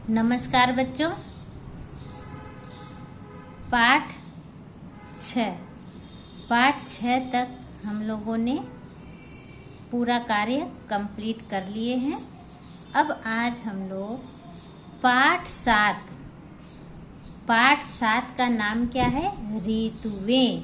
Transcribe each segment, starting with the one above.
नमस्कार बच्चों। पाठ 6 तक हम लोगों ने पूरा कार्य कंप्लीट कर लिए हैं। अब आज हम लोग पाठ 7 का नाम क्या है? ऋतुएं।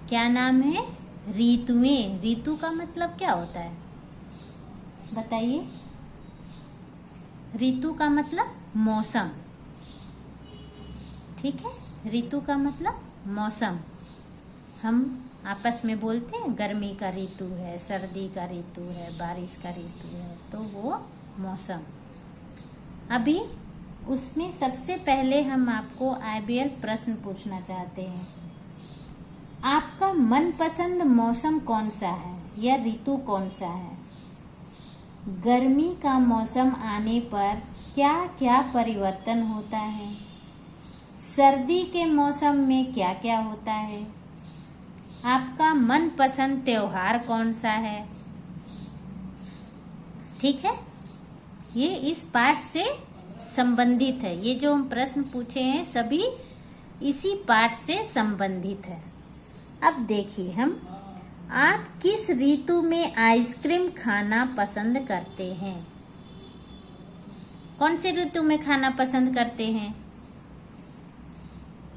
क्या नाम है? ऋतुएं। ऋतु का मतलब क्या होता है बताइए? ऋतु का मतलब मौसम। ठीक है, ऋतु का मतलब मौसम। हम आपस में बोलते हैं गर्मी का ऋतु है, सर्दी का ऋतु है, बारिश का ऋतु है, तो वो मौसम। अभी उसमें सबसे पहले हम आपको आईबीएल प्रश्न पूछना चाहते हैं। आपका मनपसंद मौसम कौन सा है या ऋतु कौन सा है? गर्मी का मौसम आने पर क्या क्या परिवर्तन होता है? सर्दी के मौसम में क्या क्या होता है? आपका मनपसंद त्योहार कौन सा है? ठीक है, ये इस पाठ से संबंधित है। ये जो हम प्रश्न पूछे हैं सभी इसी पाठ से संबंधित है। अब देखिए, आप किस ऋतु में आइसक्रीम खाना पसंद करते हैं? कौन से ऋतु में खाना पसंद करते हैं?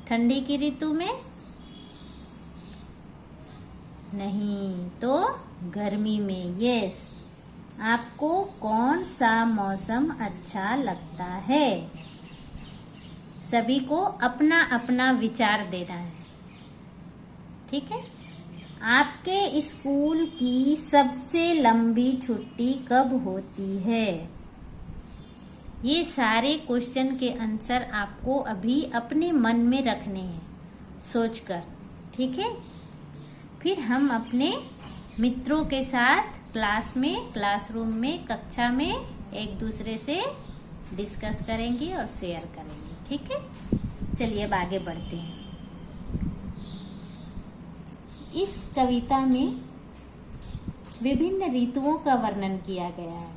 ठंडी की ऋतु में? नहीं, तो गर्मी में। यस। आपको कौन सा मौसम अच्छा लगता है? सभी को अपना अपना विचार देना है। ठीक है, आपके स्कूल की सबसे लंबी छुट्टी कब होती है? ये सारे क्वेश्चन के आंसर आपको अभी अपने मन में रखने हैं सोचकर। ठीक है, फिर हम अपने मित्रों के साथ क्लासरूम में, कक्षा में एक दूसरे से डिस्कस करेंगे और शेयर करेंगे। ठीक है, चलिए अब आगे बढ़ते हैं। इस कविता में विभिन्न ऋतुओं का वर्णन किया गया है।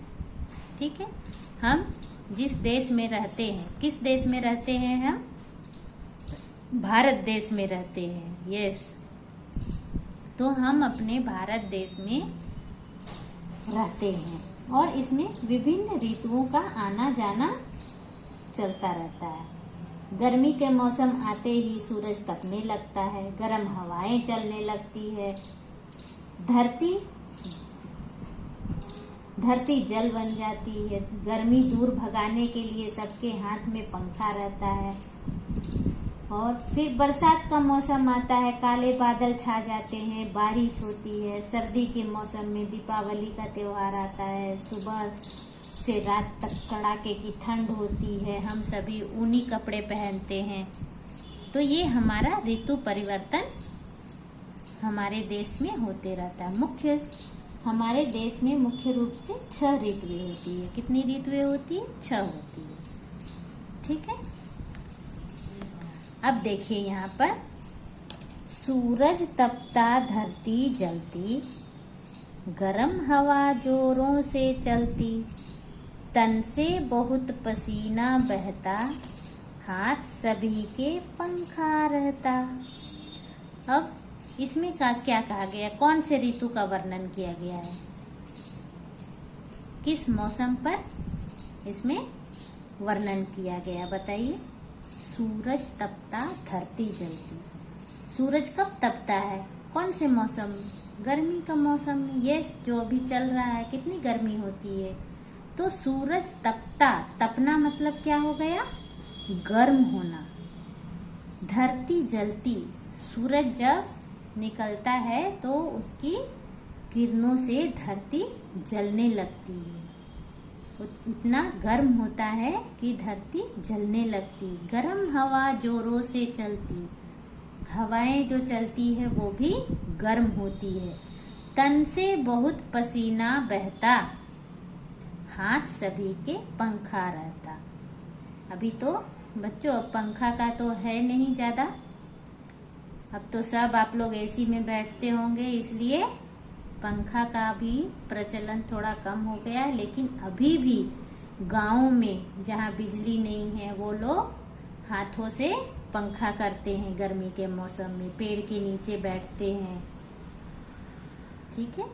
ठीक है, हम जिस देश में रहते हैं, किस देश में रहते हैं? हम भारत देश में रहते हैं। यस, तो हम अपने भारत देश में रहते हैं और इसमें विभिन्न ऋतुओं का आना जाना चलता रहता है। गर्मी के मौसम आते ही सूरज तपने लगता है, गर्म हवाएं चलने लगती है, धरती जल बन जाती है। गर्मी दूर भगाने के लिए सबके हाथ में पंखा रहता है। और फिर बरसात का मौसम आता है, काले बादल छा जाते हैं, बारिश होती है। सर्दी के मौसम में दीपावली का त्योहार आता है, सुबह से रात तक कड़ाके की ठंड होती है, हम सभी ऊनी कपड़े पहनते हैं। तो ये हमारा ऋतु परिवर्तन हमारे देश में होते रहता है। हमारे देश में मुख्य रूप से 6 ऋतुएं होती है। कितनी ऋतुएं होती है? 6 होती है। ठीक है, अब देखिए यहाँ पर, सूरज तपता धरती जलती, गरम हवा जोरों से चलती, तन से बहुत पसीना बहता, हाथ सभी के पंखा रहता। अब इसमें क्या कहा गया? कौन से ऋतु का वर्णन किया गया है? किस मौसम पर इसमें वर्णन किया गया बताइए? सूरज तपता धरती जलती। सूरज कब तपता है? कौन से मौसम? गर्मी का मौसम में। ये जो अभी चल रहा है, कितनी गर्मी होती है। तो सूरज तपता, तपना मतलब क्या हो गया? गर्म होना। धरती जलती, सूरज जब निकलता है तो उसकी किरणों से धरती जलने लगती है। इतना गर्म होता है कि धरती जलने लगती। गर्म हवा जोरों से चलती, हवाएं जो चलती है वो भी गर्म होती है। तन से बहुत पसीना बहता, हाथ सभी के पंखा रहता। अभी तो बच्चों पंखा का तो है नहीं ज्यादा, अब तो सब आप लोग एसी में बैठते होंगे, इसलिए पंखा का भी प्रचलन थोड़ा कम हो गया है। लेकिन अभी भी गाँव में जहाँ बिजली नहीं है वो लोग हाथों से पंखा करते हैं, गर्मी के मौसम में पेड़ के नीचे बैठते हैं। ठीक है,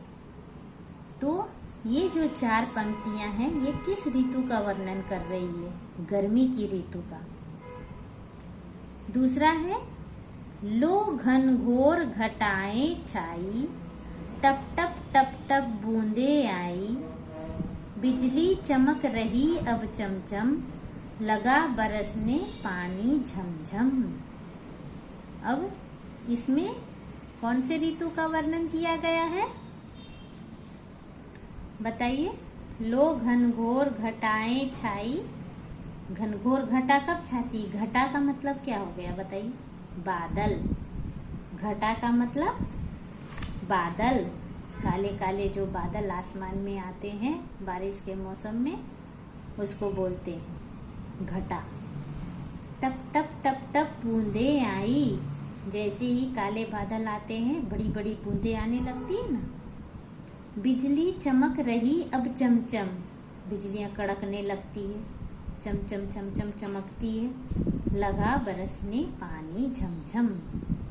तो ये जो 4 पंक्तियां हैं ये किस ऋतु का वर्णन कर रही है? गर्मी की ऋतु का। दूसरा है, लो घनघोर घटाएं छाई, टप टप टप टप बूंदे आई, बिजली चमक रही अब चमचम, लगा बरसने पानी झमझम। अब इसमें कौन से ऋतु का वर्णन किया गया है? बताइए। लो घनघोर घटाएं छाई, घनघोर घटा कब छाती? घटा का मतलब क्या हो गया बताइए? बादल। घटा का मतलब बादल, काले काले जो बादल आसमान में आते हैं बारिश के मौसम में, उसको बोलते हैं घटा। टप टप टप टप बूंदे आई, जैसे ही काले बादल आते हैं बड़ी बड़ी बूंदे आने लगती है ना। बिजली चमक रही अब चमचम, बिजलियां कड़कने लगती है, चमचम चमचम चमकती है। लगा बरसने पानी झमझम,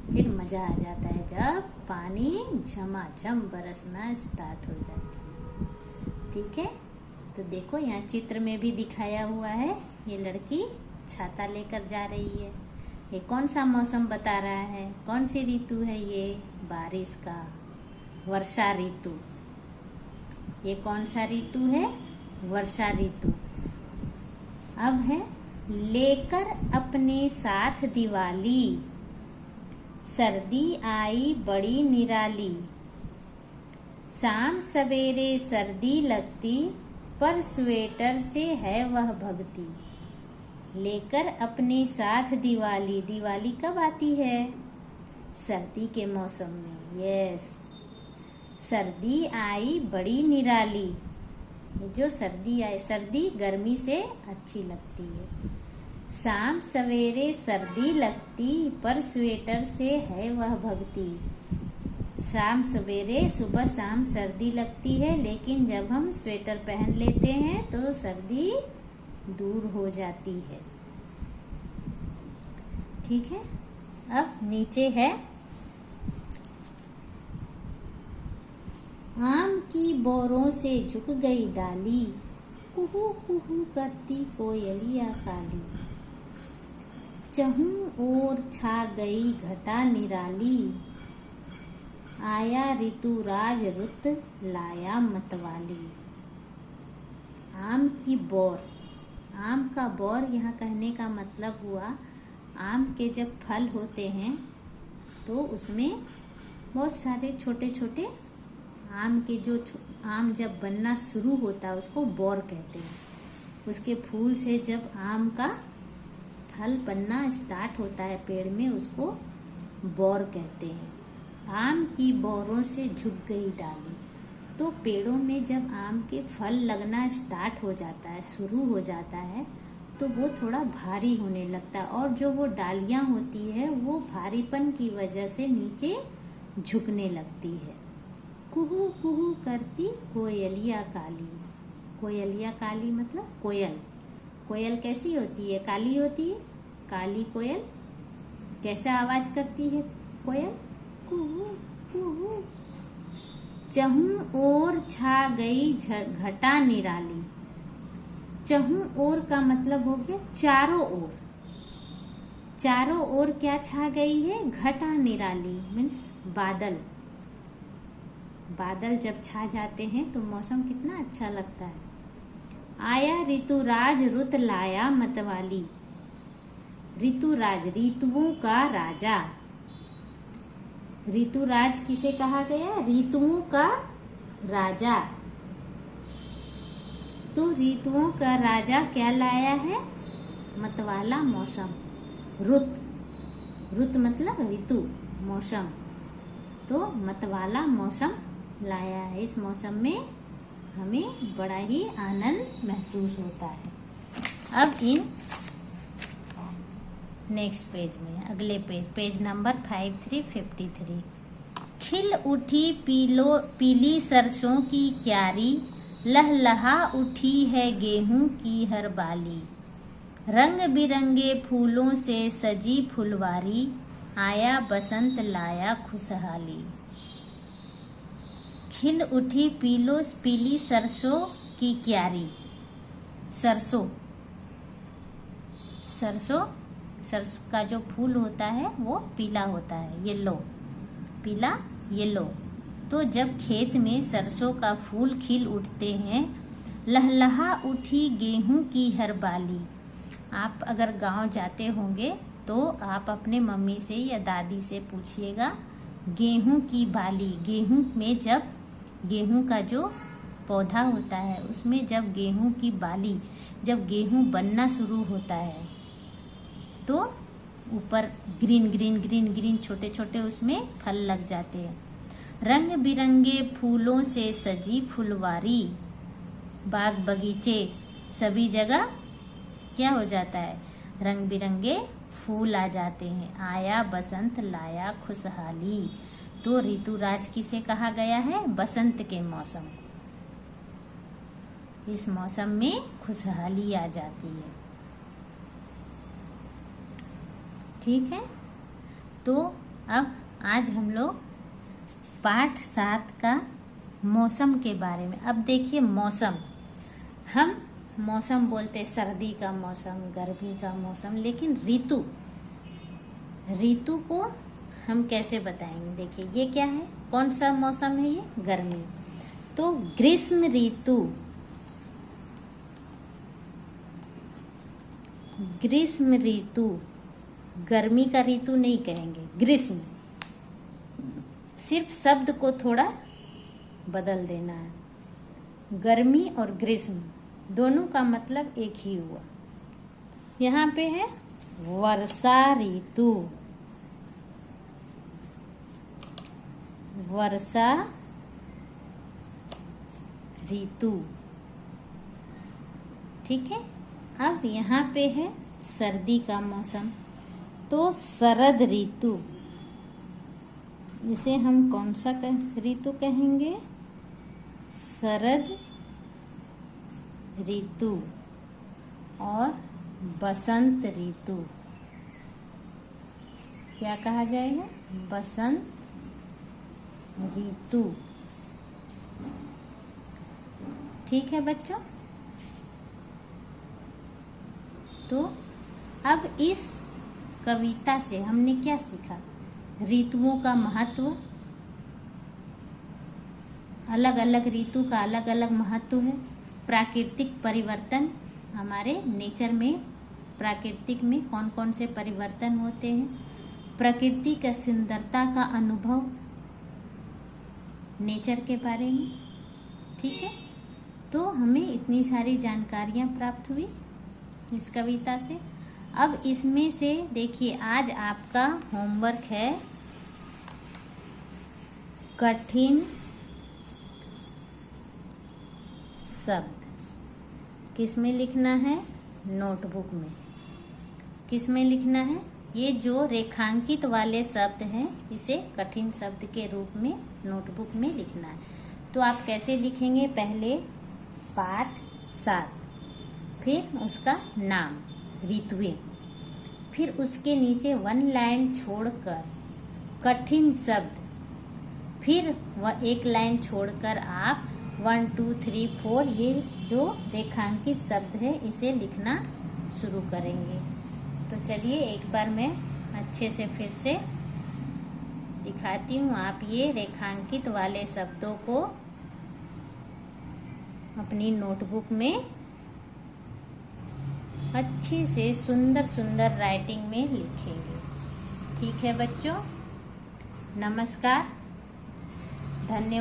फिर मजा आ जाता है जब पानी झमाझम बरसना स्टार्ट हो जाती है। ठीक है, तो देखो यहाँ चित्र में भी दिखाया हुआ है, ये लड़की छाता लेकर जा रही है। ये कौन सा मौसम बता रहा है? कौन सी ऋतु है ये? बारिश का, वर्षा ऋतु। ये कौन सा ऋतु है? वर्षा ऋतु। अब है, लेकर अपने साथ दिवाली, सर्दी आई बड़ी निराली, शाम सवेरे सर्दी लगती, पर स्वेटर से है वह भगती। लेकर अपने साथ दिवाली, दिवाली कब आती है? सर्दी के मौसम में। यस, सर्दी आई बड़ी निराली, जो सर्दी आए, सर्दी गर्मी से अच्छी लगती है। शाम सवेरे सर्दी लगती, पर स्वेटर से है वह भगती। शाम सवेरे, सुबह शाम सर्दी लगती है, लेकिन जब हम स्वेटर पहन लेते हैं तो सर्दी दूर हो जाती है। ठीक है, अब नीचे है, आम की बोरों से झुक गई डाली, कुहू कुहू करती कोयलिया काली, चहूं ओर छा गई घटा निराली, आया ऋतुराज रुत लाया मतवाली। आम की बोर, आम का बोर यहाँ कहने का मतलब हुआ, आम के जब फल होते हैं तो उसमें बहुत सारे छोटे छोटे आम के जो आम जब बनना शुरू होता है उसको बोर कहते हैं। उसके फूल से जब आम का फल बनना स्टार्ट होता है पेड़ में, उसको बोर कहते हैं। आम की बोरों से झुक गई डाली, तो पेड़ों में जब आम के फल लगना स्टार्ट हो जाता है, शुरू हो जाता है, तो वो थोड़ा भारी होने लगता है, और जो वो डालियां होती है वो भारीपन की वजह से नीचे झुकने लगती है। कुहू कुहू करती कोयलिया काली, कोयलिया काली मतलब कोयल। कोयल कैसी होती है? काली होती है। काली कोयल कैसा आवाज करती है कोयल? कुहू कुहू। चहूं ओर छा गई घटा निराली, चहूं ओर का मतलब हो गया चारों ओर। चारों ओर क्या छा गई है? घटा निराली मीन्स बादल। बादल जब छा जाते हैं तो मौसम कितना अच्छा लगता है। आया ऋतुराज रुत लाया मतवाली, ऋतुराज ऋतुओं का राजा। ऋतुराज किसे कहा गया? ऋतुओं का राजा। तो ऋतुओं का राजा क्या लाया है? मतवाला मौसम। रुत, रुत मतलब ऋतु, मौसम। तो मतवाला मौसम लाया है। इस मौसम में हमें बड़ा ही आनंद महसूस होता है। अब इन नेक्स्ट पेज में, अगले पेज, पेज नंबर 5353। खिल उठी पीली सरसों की क्यारी, लहलहा उठी है गेहूं की हर बाली, रंग बिरंगे फूलों से सजी फुलवारी, आया बसंत लाया खुशहाली। खिल उठी पीली सरसों की क्यारी। सरसों का जो फूल होता है वो पीला होता है, येलो, पीला येलो। तो जब खेत में सरसों का फूल खिल उठते हैं, लहलहा उठी गेहूं की हर बाली। आप अगर गांव जाते होंगे तो आप अपने मम्मी से या दादी से पूछिएगा, गेहूं की बाली, गेहूं में जब गेहूं का जो पौधा होता है उसमें जब गेहूं की बाली, जब गेहूं बनना शुरू होता है तो ऊपर ग्रीन ग्रीन ग्रीन ग्रीन छोटे छोटे उसमें फल लग जाते हैं। रंग बिरंगे फूलों से सजी फुलवारी, बाग बगीचे सभी जगह क्या हो जाता है, रंग बिरंगे फूल आ जाते हैं। आया बसंत लाया खुशहाली। तो ऋतुराज किसे कहा गया है, बसंत के मौसम। इस मौसम में खुशहाली आ जाती है। ठीक है, तो अब आज हम लोग पाठ 7 का मौसम के बारे में। अब देखिए मौसम, हम मौसम बोलते सर्दी का मौसम, गर्मी का मौसम, लेकिन ऋतु को हम कैसे बताएंगे। देखिए ये क्या है, कौन सा मौसम है, ये गर्मी। तो ग्रीष्म ऋतु, ग्रीष्म ऋतु, गर्मी का ऋतु नहीं कहेंगे, ग्रीष्म, सिर्फ शब्द को थोड़ा बदल देना है। गर्मी और ग्रीष्म दोनों का मतलब एक ही हुआ। यहाँ पे है वर्षा ऋतु, वर्षा ऋतु। ठीक है, अब यहाँ पे है सर्दी का मौसम, तो शरद ऋतु। इसे हम कौन सा ऋतु कहेंगे, शरद ऋतु। और बसंत ऋतु क्या कहा जाएगा, बसंत ऋतु। ठीक है बच्चों, तो अब इस कविता से हमने क्या सीखा, ऋतुओं का महत्व, अलग अलग ऋतु का अलग अलग महत्व है। प्राकृतिक परिवर्तन, हमारे नेचर में प्राकृतिक में कौन कौन से परिवर्तन होते हैं। प्रकृति का सुंदरता का अनुभव, नेचर के बारे में। ठीक है, तो हमें इतनी सारी जानकारियाँ प्राप्त हुई इस कविता से। अब इसमें से देखिए, आज आपका होमवर्क है कठिन शब्द। किस में लिखना है, नोटबुक में। किस में लिखना है, ये जो रेखांकित वाले शब्द हैं इसे कठिन शब्द के रूप में नोटबुक में लिखना है। तो आप कैसे लिखेंगे, पहले पाठ 7, फिर उसका नाम ऋतुएं, फिर उसके नीचे 1 लाइन छोड़कर कठिन शब्द, फिर वह 1 लाइन छोड़कर आप 1 2 3 4 ये जो रेखांकित शब्द है इसे लिखना शुरू करेंगे। तो चलिए एक बार मैं अच्छे से फिर से दिखाती हूँ। आप ये रेखांकित वाले शब्दों को अपनी नोटबुक में अच्छे से सुंदर सुंदर राइटिंग में लिखेंगे। ठीक है बच्चों, नमस्कार, धन्यवाद।